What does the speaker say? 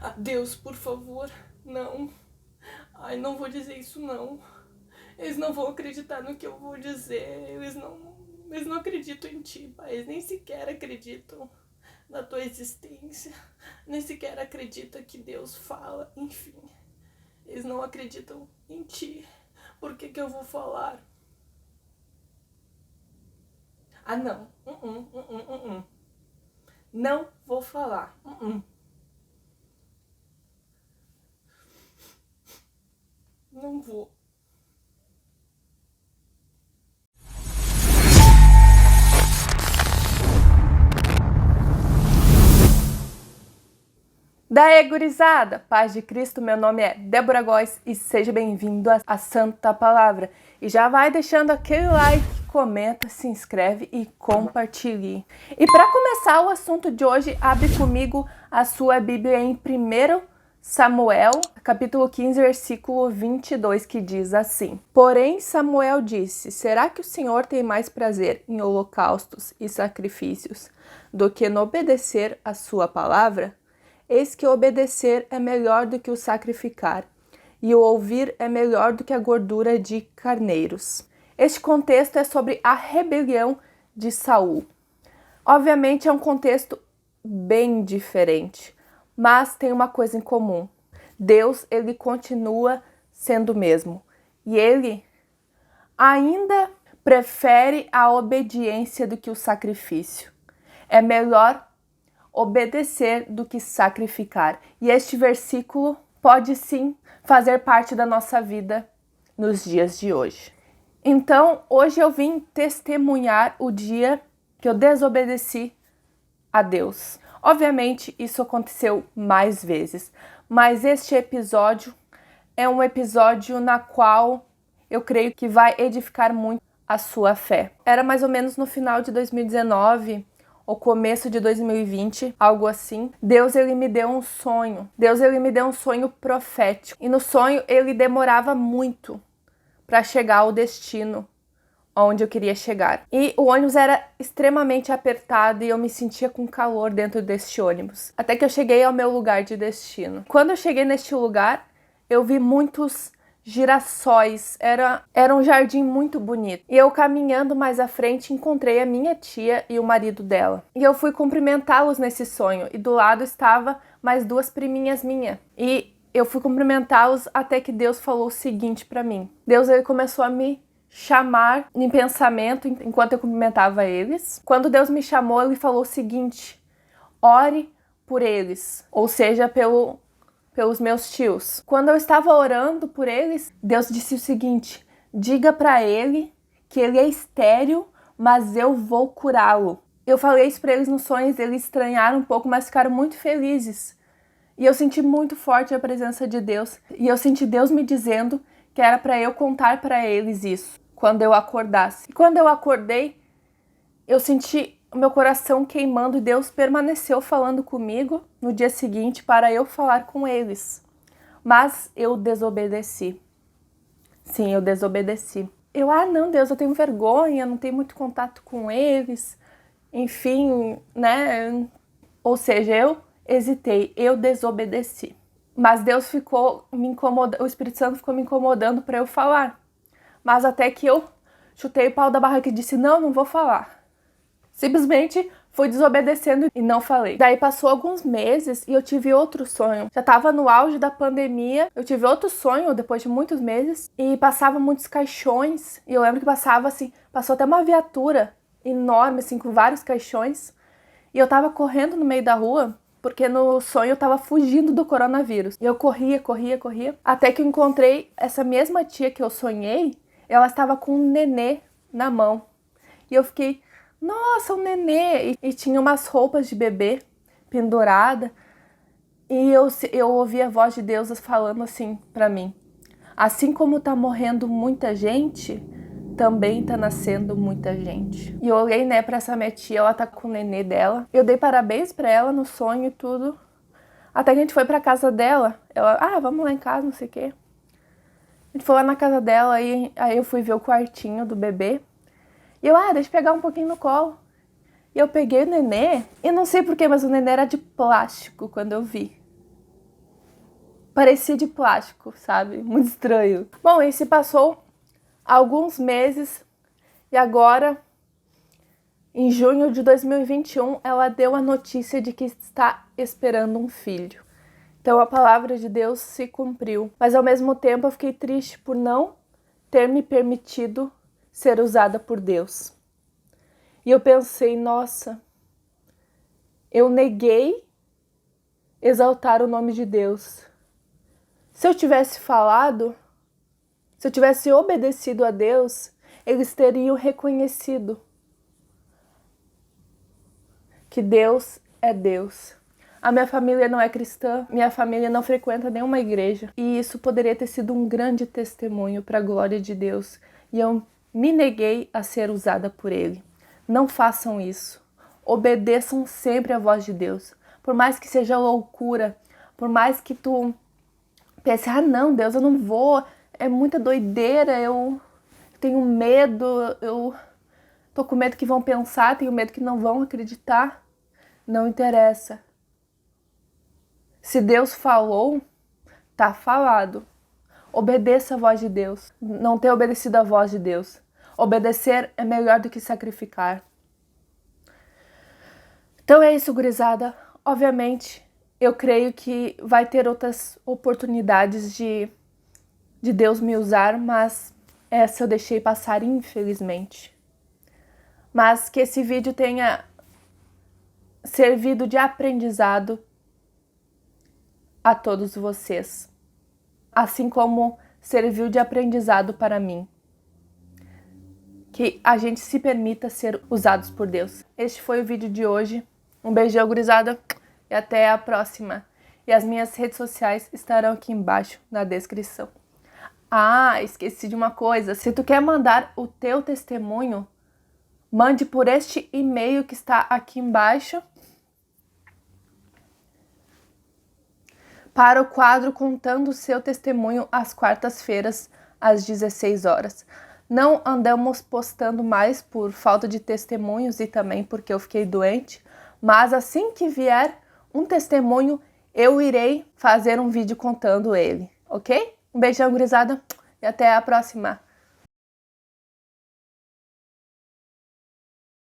Ah, Deus, por favor, não. Ai, não vou dizer isso, não. Eles não vão acreditar no que eu vou dizer. Eles não acreditam em ti, pai. Eles nem sequer acreditam na tua existência. Nem sequer acreditam que Deus fala. Enfim, eles não acreditam em ti. Por que eu vou falar? Ah, não. Não vou falar. Não vou. Daí, gurizada, paz de Cristo, meu nome é Débora Góes e seja bem-vindo à Santa Palavra. E já vai deixando aquele like, comenta, se inscreve e compartilhe. E para começar o assunto de hoje, abre comigo a sua Bíblia em 1 Samuel, capítulo 15, versículo 22, que diz assim: Porém Samuel disse, será que o Senhor tem mais prazer em holocaustos e sacrifícios do que no obedecer a sua palavra? Eis que obedecer é melhor do que o sacrificar, e o ouvir é melhor do que a gordura de carneiros. Este contexto é sobre a rebelião de Saul. Obviamente é um contexto bem diferente, mas tem uma coisa em comum. Deus, ele continua sendo o mesmo, e ele ainda prefere a obediência do que o sacrifício. É melhor obedecer do que sacrificar. E este versículo pode sim fazer parte da nossa vida nos dias de hoje. Então, hoje eu vim testemunhar o dia que eu desobedeci a Deus. Obviamente, isso aconteceu mais vezes, mas este episódio é um episódio na qual eu creio que vai edificar muito a sua fé. Era mais ou menos no final de 2019, o começo de 2020, algo assim. Deus, ele me deu um sonho. Deus, ele me deu um sonho profético. E no sonho, ele demorava muito para chegar ao destino onde eu queria chegar. E o ônibus era extremamente apertado e eu me sentia com calor dentro deste ônibus. Até que eu cheguei ao meu lugar de destino. Quando eu cheguei neste lugar, eu vi muitos girassóis, era um jardim muito bonito. E eu caminhando mais à frente encontrei a minha tia e o marido dela. E eu fui cumprimentá-los nesse sonho e do lado estava mais duas priminhas minhas. E eu fui cumprimentá-los até que Deus falou o seguinte para mim. Deus, ele começou a me chamar em pensamento enquanto eu cumprimentava eles. Quando Deus me chamou, ele falou o seguinte: ore por eles, ou seja, pelos meus tios. Quando eu estava orando por eles, Deus disse o seguinte: diga para ele que ele é estéril, mas eu vou curá-lo. Eu falei isso para eles nos sonhos, eles estranharam um pouco, mas ficaram muito felizes. E eu senti muito forte a presença de Deus. E eu senti Deus me dizendo que era para eu contar para eles isso quando eu acordasse. E quando eu acordei, eu senti o meu coração queimando e Deus permaneceu falando comigo no dia seguinte para eu falar com eles. Mas eu desobedeci. Sim, eu desobedeci. Não, Deus, eu tenho vergonha, não tenho muito contato com eles. Enfim, né? Ou seja, eu hesitei, eu desobedeci. Mas Deus ficou me incomodando, o Espírito Santo ficou me incomodando para eu falar. Mas até que eu chutei o pau da barraca e disse, não vou falar. Simplesmente fui desobedecendo e não falei. Daí passou alguns meses e eu tive outro sonho. Já tava no auge da pandemia, eu tive outro sonho depois de muitos meses e passava muitos caixões. E eu lembro que passou até uma viatura enorme, assim, com vários caixões. E eu tava correndo no meio da rua, porque no sonho eu tava fugindo do coronavírus. E eu corria, até que eu encontrei essa mesma tia que eu sonhei, ela estava com um nenê na mão. E eu fiquei, nossa, um nenê! E tinha umas roupas de bebê pendurada. E eu ouvi a voz de Deus falando assim pra mim: assim como tá morrendo muita gente, também tá nascendo muita gente. E eu olhei, né, pra essa minha tia, ela tá com o nenê dela. Eu dei parabéns pra ela no sonho e tudo. Até que a gente foi pra casa dela. Ela, vamos lá em casa, não sei o quê. A gente foi lá na casa dela e aí eu fui ver o quartinho do bebê. E eu, deixa eu pegar um pouquinho no colo. E eu peguei o nenê, e não sei porquê, mas o nenê era de plástico quando eu vi. parecia de plástico, sabe? Muito estranho. Bom, e se passou alguns meses e agora, em junho de 2021, ela deu a notícia de que está esperando um filho. Então a palavra de Deus se cumpriu. Mas ao mesmo tempo eu fiquei triste por não ter me permitido ser usada por Deus. E eu pensei, nossa, eu neguei exaltar o nome de Deus. Se eu tivesse falado, se eu tivesse obedecido a Deus, eles teriam reconhecido que Deus é Deus. A minha família não é cristã, minha família não frequenta nenhuma igreja. E isso poderia ter sido um grande testemunho para a glória de Deus. E eu me neguei a ser usada por Ele. Não façam isso. Obedeçam sempre a voz de Deus. Por mais que seja loucura, por mais que tu pense, não, Deus, eu não vou, é muita doideira, eu tenho medo, eu tô com medo que vão pensar, tenho medo que não vão acreditar. Não interessa. Se Deus falou, tá falado. Obedeça a voz de Deus. Não ter obedecido a voz de Deus. Obedecer é melhor do que sacrificar. Então é isso, gurizada. Obviamente, eu creio que vai ter outras oportunidades de Deus me usar, mas essa eu deixei passar, infelizmente. Mas que esse vídeo tenha servido de aprendizado a todos vocês, assim como serviu de aprendizado para mim. Que a gente se permita ser usados por Deus. Este foi o vídeo de hoje. Um beijão, gurizada, e até a próxima. E as minhas redes sociais estarão aqui embaixo na descrição. Ah, esqueci de uma coisa. Se tu quer mandar o teu testemunho, mande por este e-mail que está aqui embaixo para o quadro Contando o Seu Testemunho às quartas-feiras, às 16 horas. Não andamos postando mais por falta de testemunhos e também porque eu fiquei doente, mas assim que vier um testemunho, eu irei fazer um vídeo contando ele, ok? Um beijão, gurizada, e até a próxima.